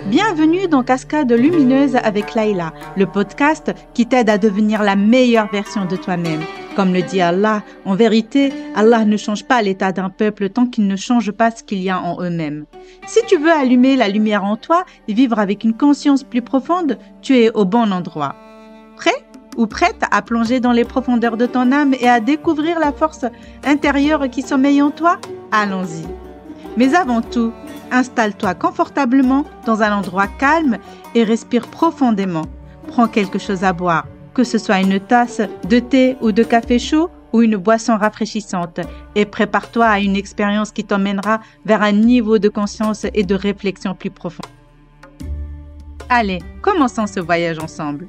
Bienvenue dans Cascade Lumineuse avec Laïla, le podcast qui t'aide à devenir la meilleure version de toi-même. Comme le dit Allah, en vérité, Allah ne change pas l'état d'un peuple tant qu'il ne change pas ce qu'il y a en eux-mêmes. Si tu veux allumer la lumière en toi et vivre avec une conscience plus profonde, tu es au bon endroit. Prêt ou prête à plonger dans les profondeurs de ton âme et à découvrir la force intérieure qui sommeille en toi? Allons-y. Mais avant tout, installe-toi confortablement dans un endroit calme et respire profondément. Prends quelque chose à boire, que ce soit une tasse de thé ou de café chaud ou une boisson rafraîchissante, et prépare-toi à une expérience qui t'emmènera vers un niveau de conscience et de réflexion plus profond. Allez, commençons ce voyage ensemble.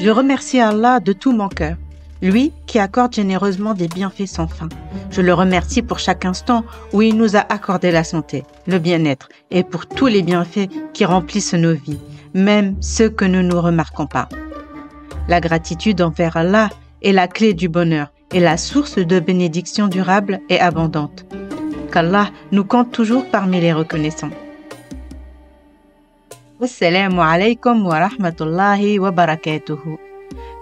Je remercie Allah de tout mon cœur, lui qui accorde généreusement des bienfaits sans fin. Je le remercie pour chaque instant où il nous a accordé la santé, le bien-être et pour tous les bienfaits qui remplissent nos vies, même ceux que nous ne remarquons pas. La gratitude envers Allah est la clé du bonheur et la source de bénédictions durables et abondantes. Qu'Allah nous compte toujours parmi les reconnaissants. Assalamu alaikum wa rahmatullahi wa barakatuhu.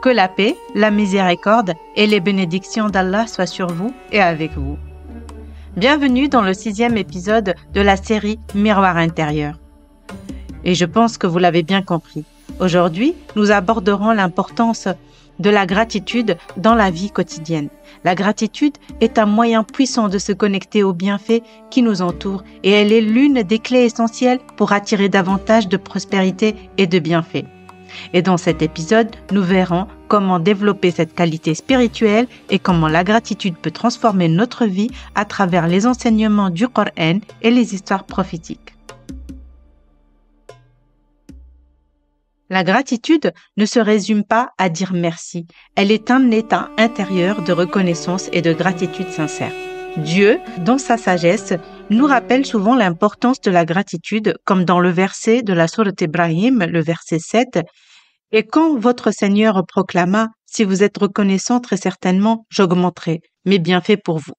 Que la paix, la miséricorde et les bénédictions d'Allah soient sur vous et avec vous. Bienvenue dans le 6e épisode de la série Miroir intérieur. Et je pense que vous l'avez bien compris. Aujourd'hui, nous aborderons l'importance de la gratitude dans la vie quotidienne. La gratitude est un moyen puissant de se connecter aux bienfaits qui nous entourent et elle est l'une des clés essentielles pour attirer davantage de prospérité et de bienfaits. Et dans cet épisode, nous verrons comment développer cette qualité spirituelle et comment la gratitude peut transformer notre vie à travers les enseignements du Coran et les histoires prophétiques. La gratitude ne se résume pas à dire merci. Elle est un état intérieur de reconnaissance et de gratitude sincère. Dieu, dans sa sagesse, nous rappelle souvent l'importance de la gratitude, comme dans le verset de la sourate Ibrahim, le verset 7. Et quand votre Seigneur proclama, si vous êtes reconnaissant, très certainement, j'augmenterai mes bienfaits pour vous.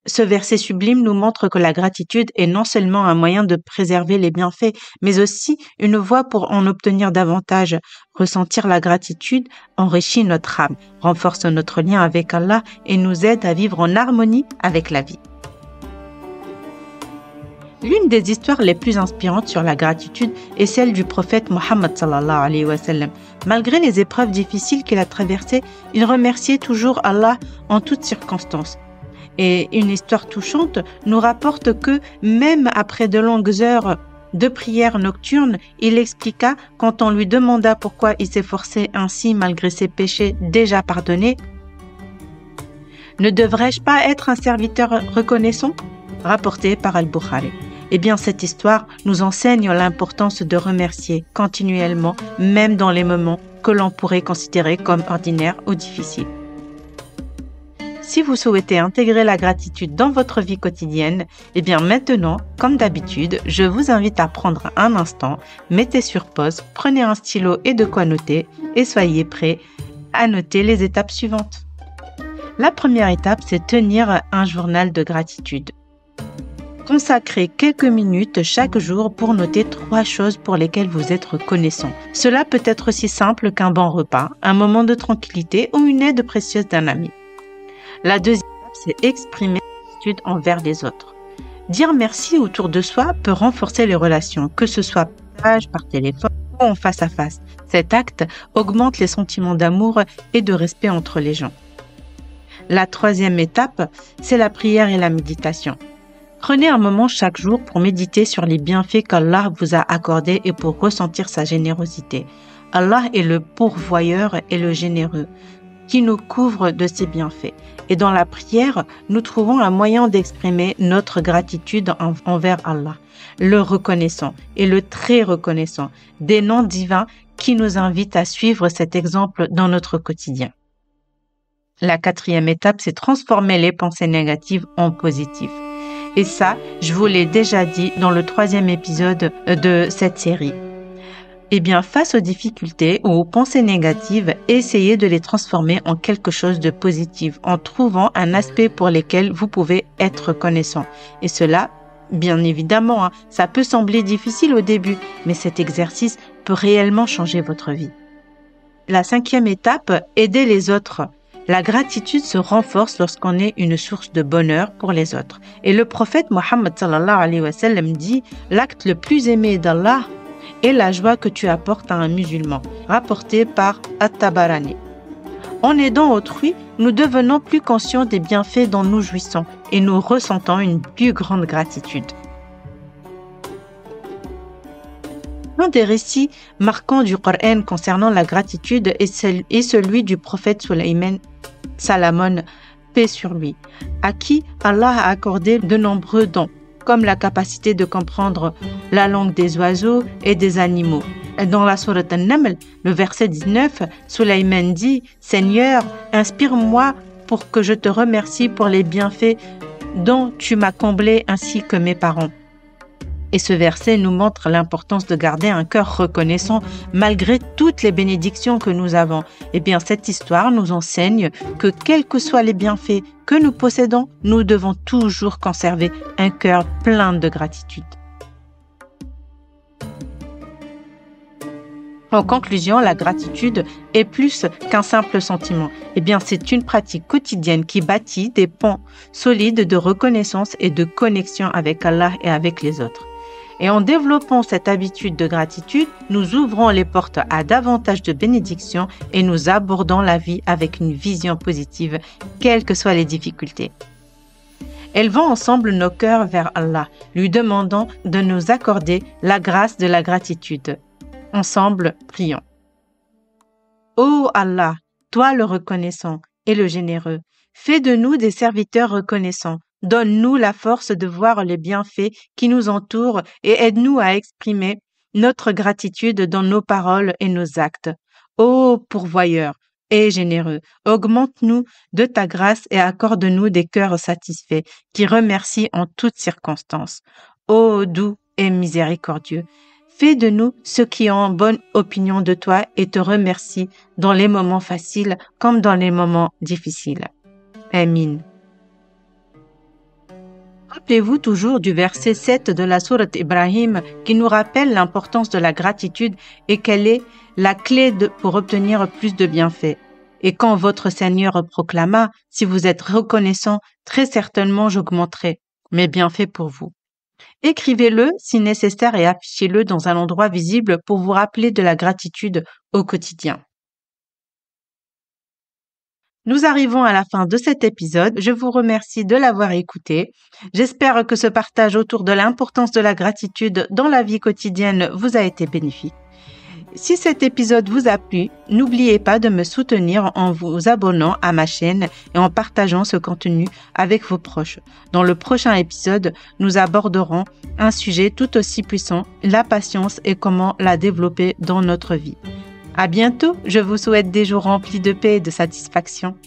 Ce verset sublime nous montre que la gratitude est non seulement un moyen de préserver les bienfaits, mais aussi une voie pour en obtenir davantage. Ressentir la gratitude enrichit notre âme, renforce notre lien avec Allah et nous aide à vivre en harmonie avec la vie. L'une des histoires les plus inspirantes sur la gratitude est celle du prophète Mohammed sallallahu alayhi wa sallam. Malgré les épreuves difficiles qu'il a traversées, il remerciait toujours Allah en toutes circonstances. Et une histoire touchante nous rapporte que même après de longues heures de prière nocturne, il expliqua quand on lui demanda pourquoi il s'efforçait ainsi malgré ses péchés déjà pardonnés. « Ne devrais-je pas être un serviteur reconnaissant ?» rapporté par Al-Bukhari. Eh bien, cette histoire nous enseigne l'importance de remercier continuellement, même dans les moments que l'on pourrait considérer comme ordinaires ou difficiles. Si vous souhaitez intégrer la gratitude dans votre vie quotidienne, eh bien maintenant, comme d'habitude, je vous invite à prendre un instant, mettez sur pause, prenez un stylo et de quoi noter et soyez prêts à noter les étapes suivantes. La première étape, c'est tenir un journal de gratitude. Consacrez quelques minutes chaque jour pour noter 3 choses pour lesquelles vous êtes reconnaissant. Cela peut être aussi simple qu'un bon repas, un moment de tranquillité ou une aide précieuse d'un ami. La deuxième étape, c'est exprimer la gratitude envers les autres. Dire merci autour de soi peut renforcer les relations, que ce soit par message, par téléphone ou en face à face. Cet acte augmente les sentiments d'amour et de respect entre les gens. La troisième étape, c'est la prière et la méditation. Prenez un moment chaque jour pour méditer sur les bienfaits qu'Allah vous a accordés et pour ressentir sa générosité. Allah est le pourvoyeur et le généreux, qui nous couvre de ses bienfaits. Et dans la prière, nous trouvons un moyen d'exprimer notre gratitude envers Allah, le reconnaissant et le très reconnaissant, des noms divins qui nous invitent à suivre cet exemple dans notre quotidien. La quatrième étape, c'est transformer les pensées négatives en positives. Et ça, je vous l'ai déjà dit dans le 3e épisode de cette série. Eh bien, face aux difficultés ou aux pensées négatives, essayez de les transformer en quelque chose de positif en trouvant un aspect pour lequel vous pouvez être reconnaissant. Et cela, bien évidemment, ça peut sembler difficile au début, mais cet exercice peut réellement changer votre vie. La 5e étape, aider les autres. La gratitude se renforce lorsqu'on est une source de bonheur pour les autres. Et le prophète Mohammed sallallahu alayhi wa sallam dit « L'acte le plus aimé d'Allah est la joie que tu apportes à un musulman », rapporté par At-Tabarani. En aidant autrui, nous devenons plus conscients des bienfaits dont nous jouissons et nous ressentons une plus grande gratitude. Un des récits marquants du Coran concernant la gratitude est celui du prophète Sulayman, Salamon, paix sur lui, à qui Allah a accordé de nombreux dons, comme la capacité de comprendre la langue des oiseaux et des animaux. Dans la sourate An-Naml, le verset 19, Sulayman dit « Seigneur, inspire-moi pour que je te remercie pour les bienfaits dont tu m'as comblé ainsi que mes parents. » Et ce verset nous montre l'importance de garder un cœur reconnaissant malgré toutes les bénédictions que nous avons. Eh bien, cette histoire nous enseigne que quels que soient les bienfaits que nous possédons, nous devons toujours conserver un cœur plein de gratitude. En conclusion, la gratitude est plus qu'un simple sentiment. Eh bien, c'est une pratique quotidienne qui bâtit des ponts solides de reconnaissance et de connexion avec Allah et avec les autres. Et en développant cette habitude de gratitude, nous ouvrons les portes à davantage de bénédictions et nous abordons la vie avec une vision positive, quelles que soient les difficultés. Élevons ensemble nos cœurs vers Allah, lui demandant de nous accorder la grâce de la gratitude. Ensemble, prions. Ô Allah, toi le reconnaissant et le généreux, fais de nous des serviteurs reconnaissants. Donne-nous la force de voir les bienfaits qui nous entourent et aide-nous à exprimer notre gratitude dans nos paroles et nos actes. Ô pourvoyeur et généreux, augmente-nous de ta grâce et accorde-nous des cœurs satisfaits qui remercient en toutes circonstances. Ô doux et miséricordieux, fais de nous ceux qui ont bonne opinion de toi et te remercient dans les moments faciles comme dans les moments difficiles. Amin. Rappelez-vous toujours du verset 7 de la sourate Ibrahim qui nous rappelle l'importance de la gratitude et qu'elle est la clé pour obtenir plus de bienfaits. Et quand votre Seigneur proclama « Si vous êtes reconnaissant, très certainement j'augmenterai mes bienfaits pour vous ». Écrivez-le si nécessaire et affichez-le dans un endroit visible pour vous rappeler de la gratitude au quotidien. Nous arrivons à la fin de cet épisode. Je vous remercie de l'avoir écouté. J'espère que ce partage autour de l'importance de la gratitude dans la vie quotidienne vous a été bénéfique. Si cet épisode vous a plu, n'oubliez pas de me soutenir en vous abonnant à ma chaîne et en partageant ce contenu avec vos proches. Dans le prochain épisode, nous aborderons un sujet tout aussi puissant, la patience et comment la développer dans notre vie. À bientôt, je vous souhaite des jours remplis de paix et de satisfaction.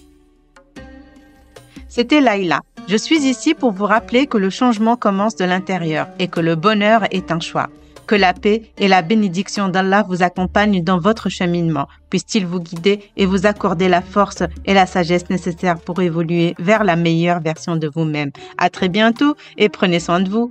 C'était Laïla. Je suis ici pour vous rappeler que le changement commence de l'intérieur et que le bonheur est un choix. Que la paix et la bénédiction d'Allah vous accompagnent dans votre cheminement. Puisse-t-il vous guider et vous accorder la force et la sagesse nécessaires pour évoluer vers la meilleure version de vous-même. À très bientôt et prenez soin de vous.